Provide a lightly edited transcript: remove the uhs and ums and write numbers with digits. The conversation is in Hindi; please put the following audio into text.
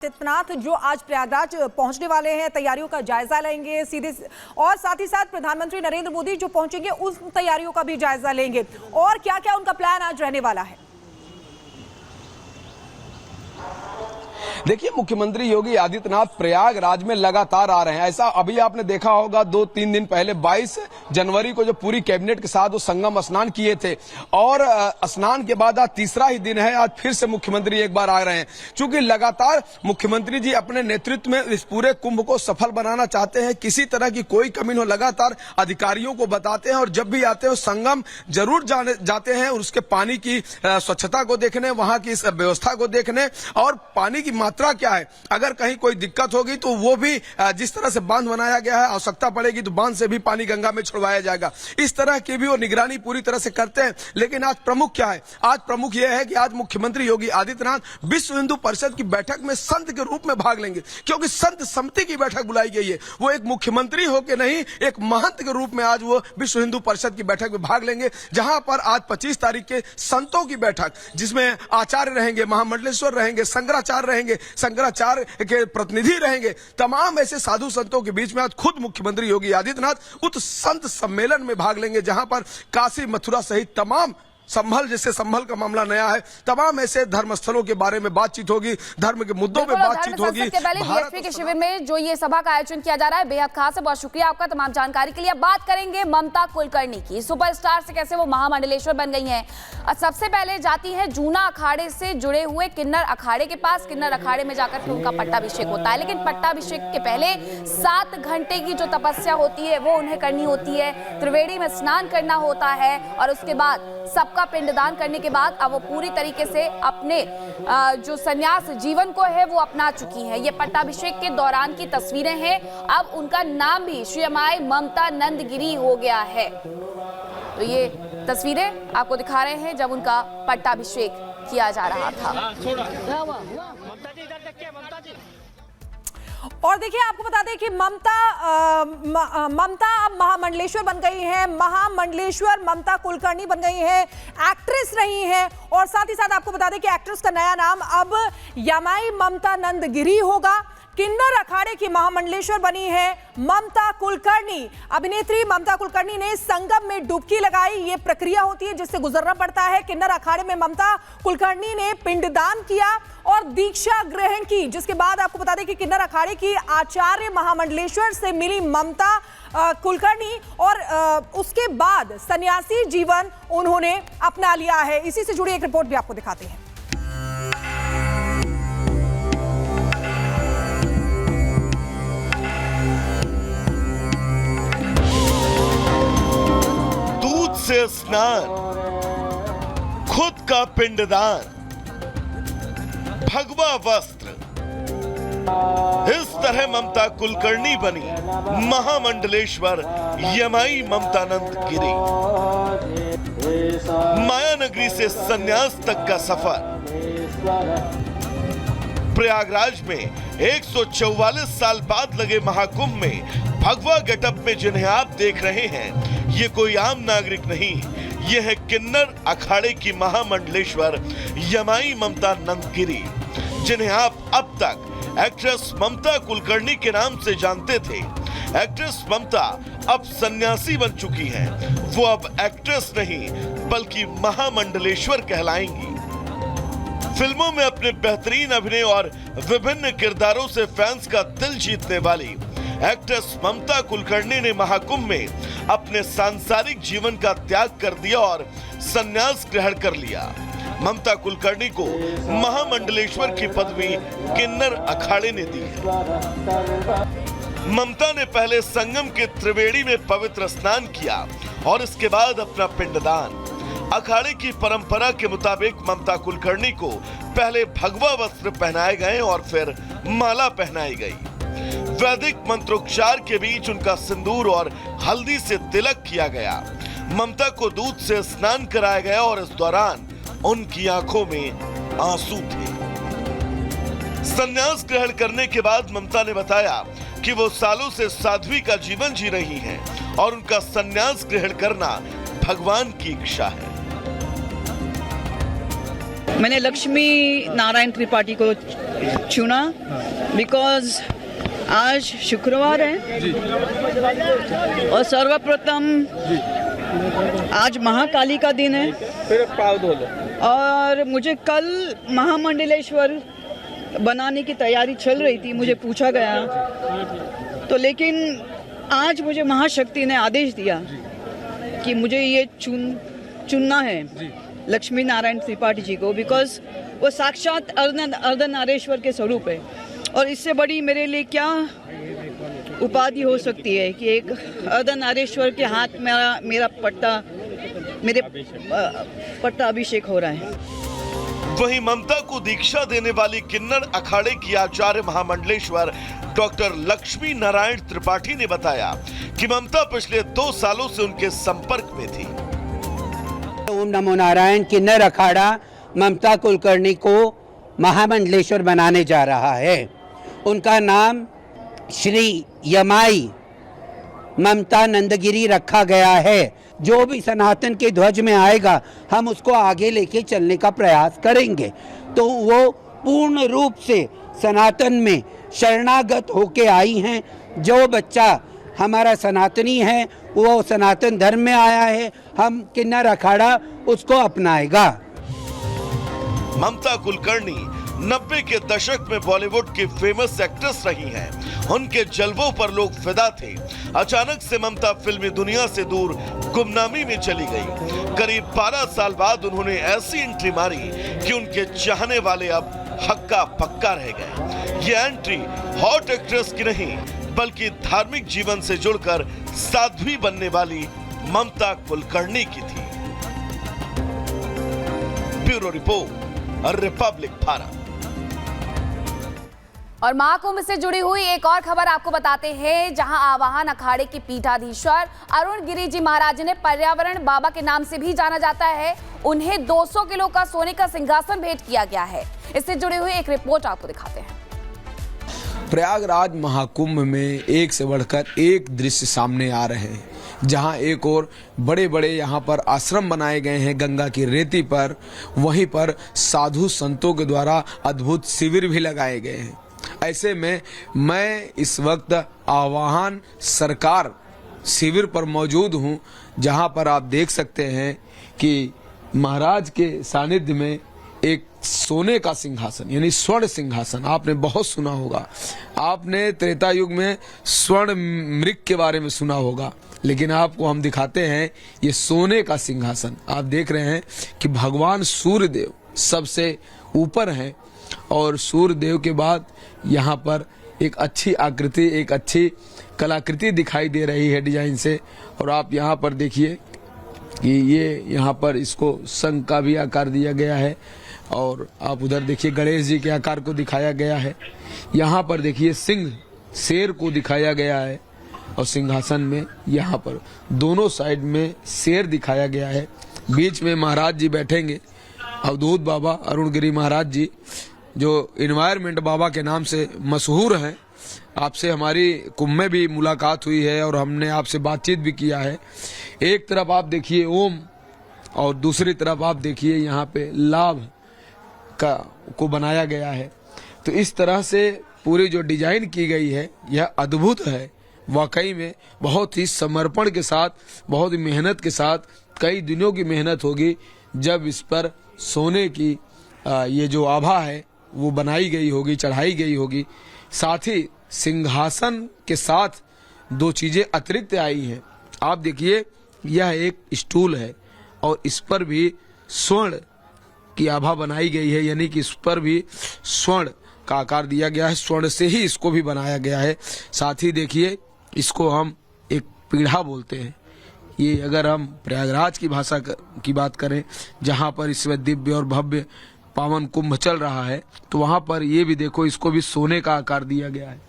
आदित्यनाथ जो आज प्रयागराज पहुंचने वाले हैं, तैयारियों का जायजा लेंगे सीधे, और साथ ही साथ प्रधानमंत्री नरेंद्र मोदी जो पहुंचेंगे उस तैयारियों का भी जायजा लेंगे। और क्या क्या उनका प्लान आज रहने वाला है। देखिए, मुख्यमंत्री योगी आदित्यनाथ प्रयागराज में लगातार आ रहे हैं। ऐसा अभी आपने देखा होगा 2-3 दिन पहले 22 जनवरी को जो पूरी कैबिनेट के साथ वो संगम स्नान किए थे, और स्नान के बाद आज तीसरा ही दिन है। आज फिर से मुख्यमंत्री एक बार आ रहे हैं। चूंकि लगातार मुख्यमंत्री जी अपने नेतृत्व में इस पूरे कुंभ को सफल बनाना चाहते हैं, किसी तरह की कोई कमी हो, लगातार अधिकारियों को बताते हैं, और जब भी आते हैं संगम जरूर जाते हैं और उसके पानी की स्वच्छता को देखने, वहां की व्यवस्था को देखने, और पानी की मात्रा क्या है, अगर कहीं कोई दिक्कत होगी तो वो भी जिस तरह से बांध बनाया गया है, आवश्यकता पड़ेगी तो बांध से भी पानी गंगा में छुड़वाया जाएगा। इस तरह की भी वो निगरानी पूरी तरह से करते हैं। लेकिन आज प्रमुख क्या है? आज प्रमुख यह है कि आज मुख्यमंत्री योगी आदित्यनाथ विश्व हिंदू परिषद की बैठक में संत के रूप में भाग लेंगे, क्योंकि संत समिति की बैठक बुलाई गई है। वो एक मुख्यमंत्री होकर नहीं, एक महंत के रूप में आज वो विश्व हिंदू परिषद की बैठक में भाग लेंगे, जहां पर आज 25 तारीख के संतों की बैठक, जिसमें आचार्य रहेंगे, महामंडलेश्वर रहेंगे, शंकराचार्य रहेंगे, शंकराचार्य के प्रतिनिधि रहेंगे, तमाम ऐसे साधु संतों के बीच में आज खुद मुख्यमंत्री योगी आदित्यनाथ उस संत सम्मेलन में भाग लेंगे, जहां पर काशी, मथुरा सहित तमाम संभल, जैसे संभल का मामला नया है, तमाम ऐसे धर्मस्थलों के बारे में बातचीत होगी, धर्म के मुद्दों पे बातचीत होगी। बीएसपी के शिविर में जो ये सभा का आयोजन किया जा रहा है, बेहद खास है। बहुत शुक्रिया आपका तमाम जानकारी के लिए। बात करेंगे ममता कुलकर्णी की, सुपरस्टार से कैसे वो महामंडलेश्वर बन गई हैं। सबसे पहले जाती है जूना अखाड़े से जुड़े हुए किन्नर अखाड़े के पास। किन्नर अखाड़े में जाकर के उनका पट्टाभिषेक होता है, लेकिन पट्टाभिषेक के पहले 7 घंटे की जो तपस्या होती है वो उन्हें करनी होती है। त्रिवेणी में स्नान करना होता है, और उसके बाद सबका पिंडदान करने के बाद अब वो पूरी तरीके से अपने जो संन्यास जीवन को है वो अपना चुकी हैं। ये पट्टाभिषेक के दौरान की तस्वीरें हैं। अब उनका नाम भी श्रीमाई ममता नंदगिरी हो गया है। तो ये तस्वीरें आपको दिखा रहे हैं जब उनका पट्टाभिषेक किया जा रहा था। और देखिए, आपको बता दें कि ममता अब महामंडलेश्वर बन गई है। महामंडलेश्वर ममता कुलकर्णी बन गई है, एक्ट्रेस रही हैं, और साथ ही साथ आपको बता दें कि एक्ट्रेस का नया नाम अब यमाई ममता नंदगिरी होगा। किन्नर अखाड़े की महामंडलेश्वर बनी है ममता कुलकर्णी। अभिनेत्री ममता कुलकर्णी ने संगम में डुबकी लगाई। ये प्रक्रिया होती है जिससे गुजरना पड़ता है। किन्नर अखाड़े में ममता कुलकर्णी ने पिंडदान किया और दीक्षा ग्रहण की, जिसके बाद आपको बता दें कि किन्नर अखाड़े की आचार्य महामंडलेश्वर से मिली ममता कुलकर्णी, और उसके बाद सन्यासी जीवन उन्होंने अपना लिया है। इसी से जुड़ी एक रिपोर्ट भी आपको दिखाते हैं। से स्नान, खुद का पिंडदान, भगवा वस्त्र, इस तरह ममता कुलकर्णी बनी महामंडलेश्वर यमाई ममता नंदगिरी। माया नगरी से संन्यास तक का सफर। प्रयागराज में 144 साल बाद लगे महाकुंभ में भगवा गेटअप में जिन्हें आप देख रहे हैं, ये कोई आम नागरिक नहीं, ये है किन्नर अखाड़े की महामंडलेश्वर यमाई ममता नंदगिरी, जिन्हें आप अब तक एक्ट्रेस ममता कुलकर्णी के नाम से जानते थे। एक्ट्रेस ममता अब सन्यासी बन चुकी हैं। वो अब एक्ट्रेस नहीं बल्कि महामंडलेश्वर कहलाएंगी। फिल्मों में अपने बेहतरीन अभिनय और विभिन्न किरदारों से फैंस का दिल जीतने वाली एक्ट्रेस ममता कुलकर्णी ने महाकुंभ में अपने सांसारिक जीवन का त्याग कर दिया और संन्यास ग्रहण कर लिया। ममता कुलकर्णी को महामंडलेश्वर की पदवी किन्नर अखाड़े ने दी है। ममता ने पहले संगम के त्रिवेणी में पवित्र स्नान किया और इसके बाद अपना पिंडदान। अखाड़े की परंपरा के मुताबिक ममता कुलकर्णी को पहले भगवा वस्त्र पहनाए गए और फिर माला पहनाई गई। वैदिक मंत्रोच्चार के बीच उनका सिंदूर और हल्दी से तिलक किया गया। ममता को दूध से स्नान कराया गया और इस दौरान उनकी आंखों में आंसू थे। संन्यास ग्रहण करने के बाद ममता ने बताया कि वो सालों से साध्वी का जीवन जी रही हैं और उनका संन्यास ग्रहण करना भगवान की इच्छा है। मैंने लक्ष्मी नारायण त्रिपाठी को चुना बिकॉज आज शुक्रवार है और सर्वप्रथम आज महाकाली का दिन है और मुझे कल महामंडलेश्वर बनाने की तैयारी चल रही थी, मुझे पूछा गया तो, लेकिन आज मुझे महाशक्ति ने आदेश दिया कि मुझे ये चुनना है लक्ष्मी नारायण त्रिपाठी जी को, बिकॉज वो साक्षात अर्धनारेश्वर के स्वरूप है और इससे बड़ी मेरे लिए क्या उपाधि हो सकती है कि एक अर्धनारेश्वर के हाथ में मेरा पट्टा अभिषेक हो रहा है। वहीं ममता को दीक्षा देने वाली किन्नर अखाड़े की आचार्य महामंडलेश्वर डॉक्टर लक्ष्मी नारायण त्रिपाठी ने बताया कि ममता पिछले 2 सालों से उनके संपर्क में थी। ओम नमो नारायण किन्नर अखाड़ा ममता कुलकर्णी को महामंडलेश्वर बनाने जा रहा है। उनका नाम श्री यमाई ममता नंदगिरी रखा गया है। जो भी सनातन के ध्वज में आएगा हम उसको आगे लेके चलने का प्रयास करेंगे। तो वो पूर्ण रूप से सनातन में शरणागत होके आई हैं। जो बच्चा हमारा सनातनी है वो सनातन धर्म में आया है, हम किन्नर अखाड़ा उसको अपनाएगा। ममता कुलकर्णी 90 के दशक में बॉलीवुड की फेमस एक्ट्रेस रही हैं। उनके जलवों पर लोग फिदा थे। अचानक से ममता फिल्मी दुनिया से दूर गुमनामी में चली गई। करीब 12 साल बाद उन्होंने ऐसी एंट्री मारी कि उनके चाहने वाले अब हक्का पक्का रह गए। ये एंट्री हॉट एक्ट्रेस की नहीं बल्कि धार्मिक जीवन से जुड़कर साध्वी बनने वाली ममता कुलकर्णी की थी। Bureau report, Republic Bharat. और महाकुंभ से जुड़ी हुई एक और खबर आपको बताते हैं, जहां आवाहन अखाड़े के पीठाधीश्वर अरुण गिरी जी महाराज ने पर्यावरण बाबा के नाम से भी जाना जाता है, उन्हें 200 किलो का सोने का सिंहासन भेंट किया गया है। इससे जुड़ी हुई एक रिपोर्ट आपको दिखाते हैं। प्रयागराज महाकुंभ में एक से बढ़कर एक दृश्य सामने आ रहे हैं, जहां एक और बड़े बड़े यहां पर आश्रम बनाए गए हैं गंगा की रेती पर, वहीं पर साधु संतों के द्वारा अद्भुत शिविर भी लगाए गए हैं। ऐसे में मैं इस वक्त आवाहन सरकार शिविर पर मौजूद हूं, जहां पर आप देख सकते हैं कि महाराज के सानिध्य में एक सोने का सिंहासन यानी स्वर्ण सिंहासन, आपने बहुत सुना होगा, आपने त्रेता युग में स्वर्ण मृग के बारे में सुना होगा, लेकिन आपको हम दिखाते हैं ये सोने का सिंहासन। आप देख रहे हैं कि भगवान सूर्यदेव सबसे ऊपर हैं और सूर्यदेव के बाद यहाँ पर एक अच्छी आकृति, एक अच्छी कलाकृति दिखाई दे रही है डिजाइन से। और आप यहाँ पर देखिए कि ये यहाँ पर इसको शंख का भी आकार दिया गया है और आप उधर देखिए गणेश जी के आकार को दिखाया गया है। यहाँ पर देखिए सिंह शेर को दिखाया गया है और सिंहासन में यहाँ पर दोनों साइड में शेर दिखाया गया है। बीच में महाराज जी बैठेंगे, अवधूत बाबा अरुण गिरी महाराज जी, जो इन्वायरमेंट बाबा के नाम से मशहूर हैं। आपसे हमारी कुंभ में भी मुलाकात हुई है और हमने आपसे बातचीत भी किया है। एक तरफ आप देखिए ओम और दूसरी तरफ आप देखिए यहाँ पे लाभ को बनाया गया है। तो इस तरह से पूरी जो डिजाइन की गई है यह अद्भुत है। वाकई में बहुत ही समर्पण के साथ, बहुत ही मेहनत के साथ, कई दिनों की मेहनत होगी जब इस पर सोने की ये जो आभा है वो बनाई गई होगी, चढ़ाई गई होगी। साथ ही सिंहासन के साथ 2 चीजें अतिरिक्त आई हैं। आप देखिए यह एक स्टूल है और इस पर भी स्वर्ण की आभा बनाई गई है, यानी कि इस पर भी स्वर्ण का आकार दिया गया है, स्वर्ण से ही इसको भी बनाया गया है। साथ ही देखिए इसको हम एक पीढ़ा बोलते हैं। ये अगर हम प्रयागराज की भाषा की बात करें, जहाँ पर इसमें दिव्य और भव्य पावन कुंभ चल रहा है, तो वहाँ पर ये भी देखो इसको भी सोने का आकार दिया गया है।